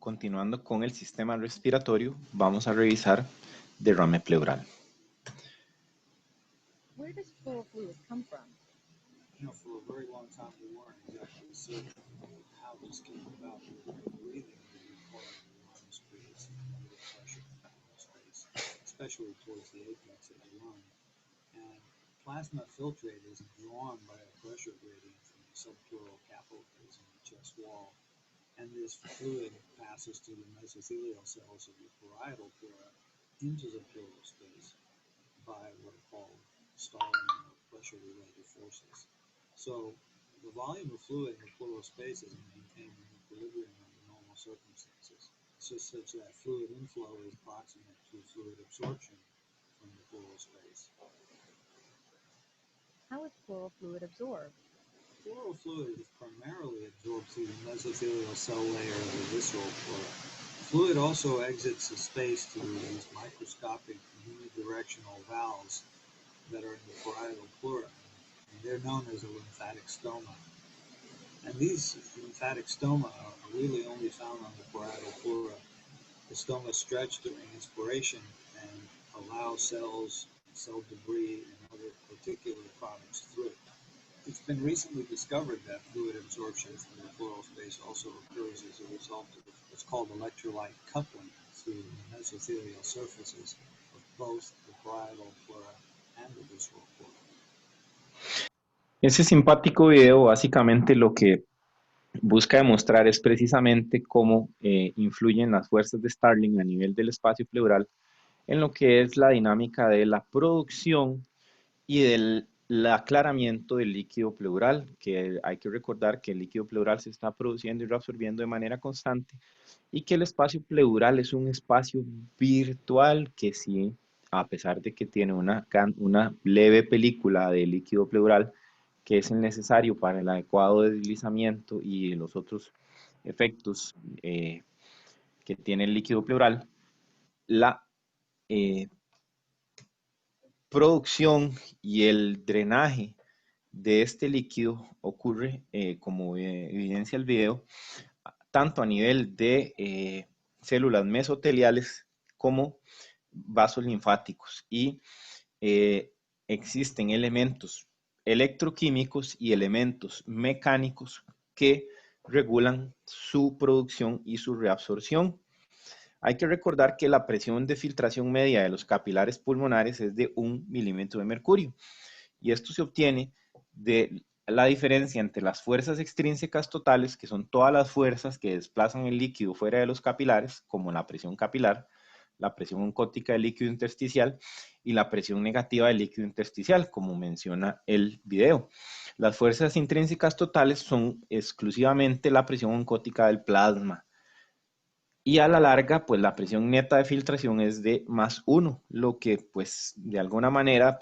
Continuando con el sistema respiratorio, vamos a revisar derrame pleural. Where does pleural fluid come from? You know, for a very long time we weren't exactly certain how this came about. Breathing would require enormous space and negative pressure in space, especially towards the apex of the lung. And plasma filtrate is drawn by a pressure gradient from the subpleural capillaries in the chest wall. And this fluid passes through the mesothelial cells of the parietal pleura into the pleural space by what are called stalling or pressure-related forces. So the volume of fluid in the pleural space is maintained in equilibrium under normal circumstances. It's just such that fluid inflow is proximate to fluid absorption from the pleural space. How is pleural fluid absorbed? Pleural fluid is primarily absorbed through the mesothelial cell layer of the visceral pleura. Fluid also exits the space through these microscopic unidirectional valves that are in the parietal pleura, and they're known as a lymphatic stoma. And these lymphatic stoma are really only found on the parietal pleura. The stoma stretch during inspiration and allow cells, cell debris, and other particulate products through. It's been recently discovered that fluid absorption from the pleural space also occurs as a result of what's called electrolyte coupling through the mesothelial surfaces of both the parietal pleura and the visceral pleura. Ese simpático video básicamente lo que busca demostrar es precisamente cómo influyen las fuerzas de Starling a nivel del espacio pleural en lo que es la dinámica de la producción y del aclaramiento del líquido pleural, que hay que recordar que el líquido pleural se está produciendo y reabsorbiendo de manera constante y que el espacio pleural es un espacio virtual que sí, a pesar de que tiene una leve película de líquido pleural, que es el necesario para el adecuado deslizamiento y los otros efectos que tiene el líquido pleural, la producción y el drenaje de este líquido ocurre, como evidencia el video, tanto a nivel de células mesoteliales como vasos linfáticos, y existen elementos electroquímicos y elementos mecánicos que regulan su producción y su reabsorción. Hay que recordar que la presión de filtración media de los capilares pulmonares es de 1 milímetro de mercurio, y esto se obtiene de la diferencia entre las fuerzas extrínsecas totales, que son todas las fuerzas que desplazan el líquido fuera de los capilares, como la presión capilar, la presión oncótica del líquido intersticial y la presión negativa del líquido intersticial, como menciona el video. Las fuerzas intrínsecas totales son exclusivamente la presión oncótica del plasma. Y a la larga, pues la presión neta de filtración es de +1, lo que pues de alguna manera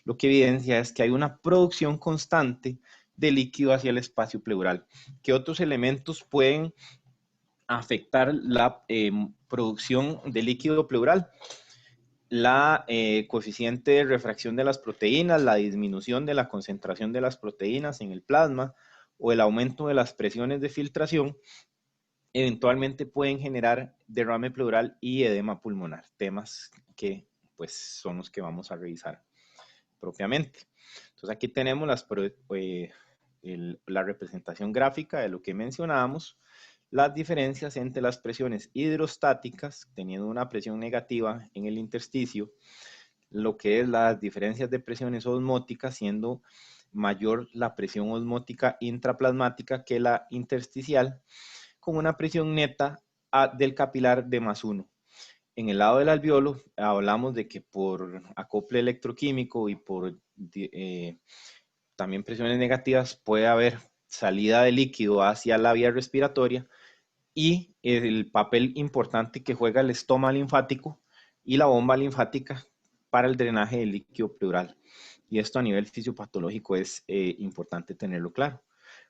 lo que evidencia es que hay una producción constante de líquido hacia el espacio pleural. ¿Qué otros elementos pueden afectar la producción de líquido pleural? La coeficiente de refracción de las proteínas, la disminución de la concentración de las proteínas en el plasma o el aumento de las presiones de filtración eventualmente pueden generar derrame pleural y edema pulmonar, temas que pues son los que vamos a revisar propiamente. Entonces aquí tenemos la representación gráfica de lo que mencionábamos, las diferencias entre las presiones hidrostáticas, teniendo una presión negativa en el intersticio, lo que es las diferencias de presiones osmóticas, siendo mayor la presión osmótica intraplasmática que la intersticial, con una presión neta del capilar de +1. En el lado del alveolo hablamos de que por acople electroquímico y por también presiones negativas puede haber salida de líquido hacia la vía respiratoria, y el papel importante que juega el estoma linfático y la bomba linfática para el drenaje del líquido pleural. Y esto a nivel fisiopatológico es importante tenerlo claro,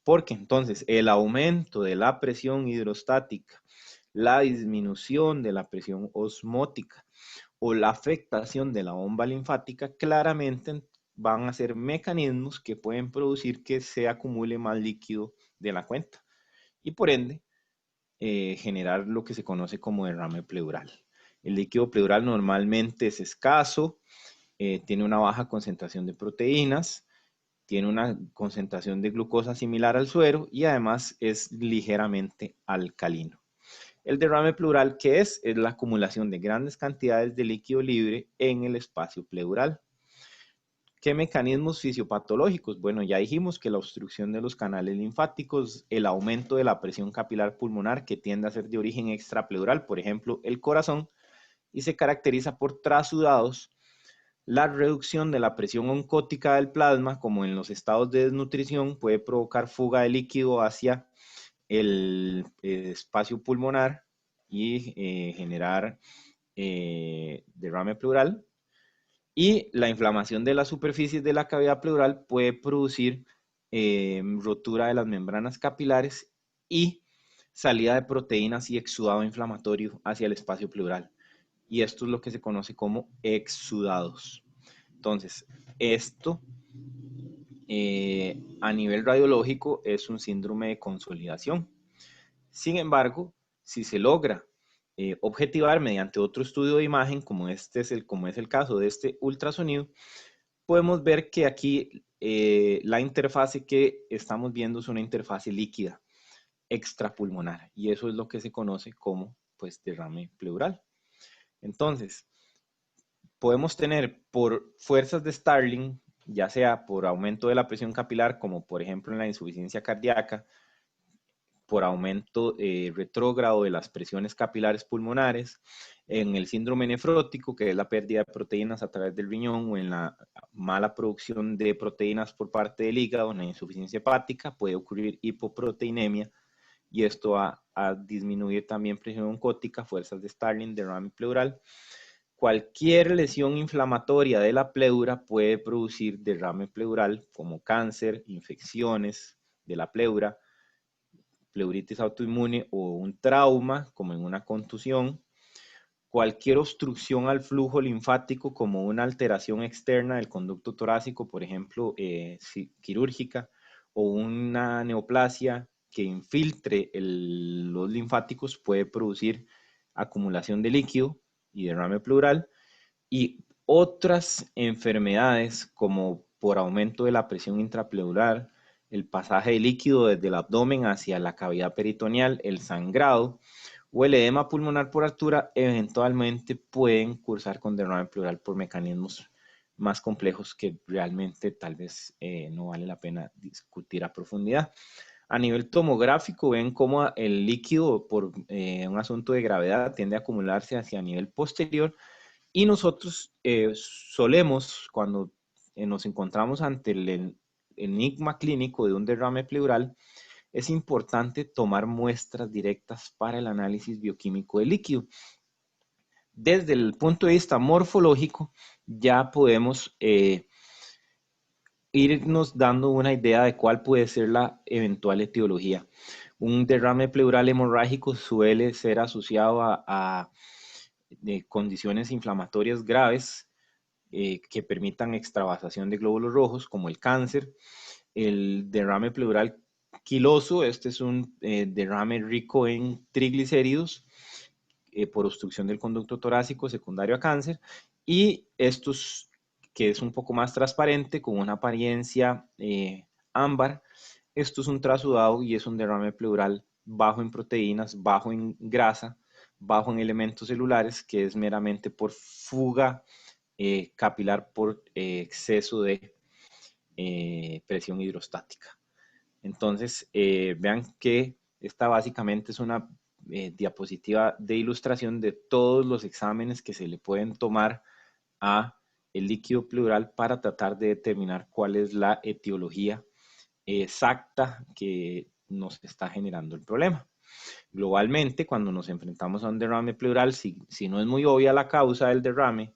porque entonces el aumento de la presión hidrostática, la disminución de la presión osmótica o la afectación de la bomba linfática claramente van a ser mecanismos que pueden producir que se acumule más líquido de la cuenta, y por ende generar lo que se conoce como derrame pleural. El líquido pleural normalmente es escaso, tiene una baja concentración de proteínas, tiene una concentración de glucosa similar al suero y además es ligeramente alcalino. El derrame pleural, ¿qué es? Es la acumulación de grandes cantidades de líquido libre en el espacio pleural. ¿Qué mecanismos fisiopatológicos? Bueno, ya dijimos que la obstrucción de los canales linfáticos, el aumento de la presión capilar pulmonar que tiende a ser de origen extrapleural, por ejemplo, el corazón, y se caracteriza por trasudados, la reducción de la presión oncótica del plasma, como en los estados de desnutrición, puede provocar fuga de líquido hacia el espacio pulmonar y generar derrame pleural. Y la inflamación de las superficies de la cavidad pleural puede producir rotura de las membranas capilares y salida de proteínas y exudado inflamatorio hacia el espacio pleural. Y esto es lo que se conoce como exudados. Entonces, esto a nivel radiológico es un síndrome de consolidación. Sin embargo, si se logra objetivar mediante otro estudio de imagen, como es el caso de este ultrasonido, podemos ver que aquí la interfase que estamos viendo es una interfase líquida extrapulmonar y eso es lo que se conoce como pues derrame pleural. Entonces, podemos tener por fuerzas de Starling, ya sea por aumento de la presión capilar, como por ejemplo en la insuficiencia cardíaca, por aumento retrógrado de las presiones capilares pulmonares, en el síndrome nefrótico, que es la pérdida de proteínas a través del riñón, o en la mala producción de proteínas por parte del hígado, en la insuficiencia hepática, puede ocurrir hipoproteinemia, y esto va a disminuir también presión oncótica, fuerzas de Starling, derrame pleural. Cualquier lesión inflamatoria de la pleura puede producir derrame pleural, como cáncer, infecciones de la pleura, pleuritis autoinmune o un trauma, como en una contusión. Cualquier obstrucción al flujo linfático, como una alteración externa del conducto torácico, por ejemplo, quirúrgica, o una neoplasia que infiltre los linfáticos, puede producir acumulación de líquido y derrame pleural. Y otras enfermedades, como por aumento de la presión intrapleural, el pasaje de líquido desde el abdomen hacia la cavidad peritoneal, el sangrado o el edema pulmonar por altura, eventualmente pueden cursar con derrame pleural por mecanismos más complejos que realmente tal vez no vale la pena discutir a profundidad. A nivel tomográfico ven cómo el líquido por un asunto de gravedad tiende a acumularse hacia el nivel posterior y nosotros solemos, cuando nos encontramos ante el enigma clínico de un derrame pleural, es importante tomar muestras directas para el análisis bioquímico del líquido. Desde el punto de vista morfológico, ya podemos irnos dando una idea de cuál puede ser la eventual etiología. Un derrame pleural hemorrágico suele ser asociado a condiciones inflamatorias graves que permitan extravasación de glóbulos rojos, como el cáncer. El derrame pleural quiloso, este es un derrame rico en triglicéridos por obstrucción del conducto torácico secundario a cáncer, y estos que es un poco más transparente con una apariencia ámbar, esto es un trasudado y es un derrame pleural bajo en proteínas, bajo en grasa, bajo en elementos celulares, que es meramente por fuga capilar por exceso de presión hidrostática. Entonces, vean que esta básicamente es una diapositiva de ilustración de todos los exámenes que se le pueden tomar a el líquido pleural para tratar de determinar cuál es la etiología exacta que nos está generando el problema. Globalmente, cuando nos enfrentamos a un derrame pleural, si no es muy obvia la causa del derrame,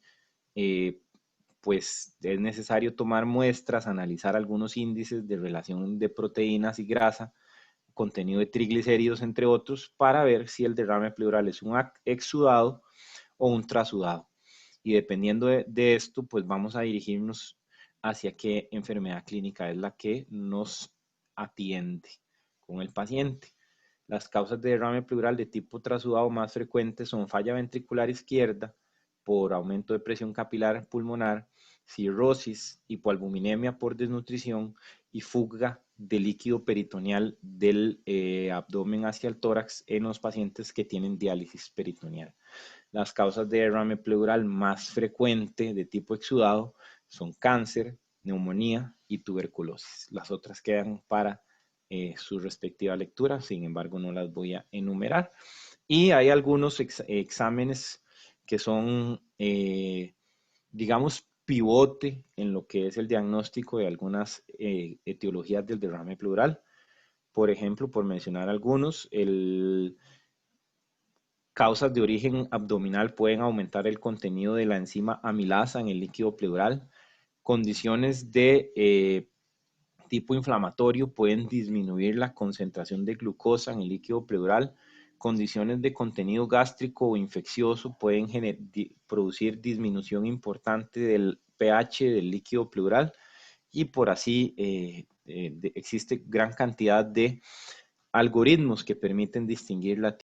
pues es necesario tomar muestras, analizar algunos índices de relación de proteínas y grasa, contenido de triglicéridos, entre otros, para ver si el derrame pleural es un exudado o un trasudado. Y dependiendo de esto, pues vamos a dirigirnos hacia qué enfermedad clínica es la que nos atiende con el paciente. Las causas de derrame pleural de tipo trasudado más frecuentes son falla ventricular izquierda por aumento de presión capilar pulmonar, cirrosis, hipoalbuminemia por desnutrición y fuga de líquido peritoneal del abdomen hacia el tórax en los pacientes que tienen diálisis peritoneal. Las causas de derrame pleural más frecuente de tipo exudado son cáncer, neumonía y tuberculosis. Las otras quedan para su respectiva lectura, sin embargo no las voy a enumerar. Y hay algunos exámenes que son, digamos, pivote en lo que es el diagnóstico de algunas etiologías del derrame pleural. Por ejemplo, por mencionar algunos, causas de origen abdominal pueden aumentar el contenido de la enzima amilasa en el líquido pleural. Condiciones de tipo inflamatorio pueden disminuir la concentración de glucosa en el líquido pleural. Condiciones de contenido gástrico o infeccioso pueden producir disminución importante del pH del líquido pleural y por así existe gran cantidad de algoritmos que permiten distinguir la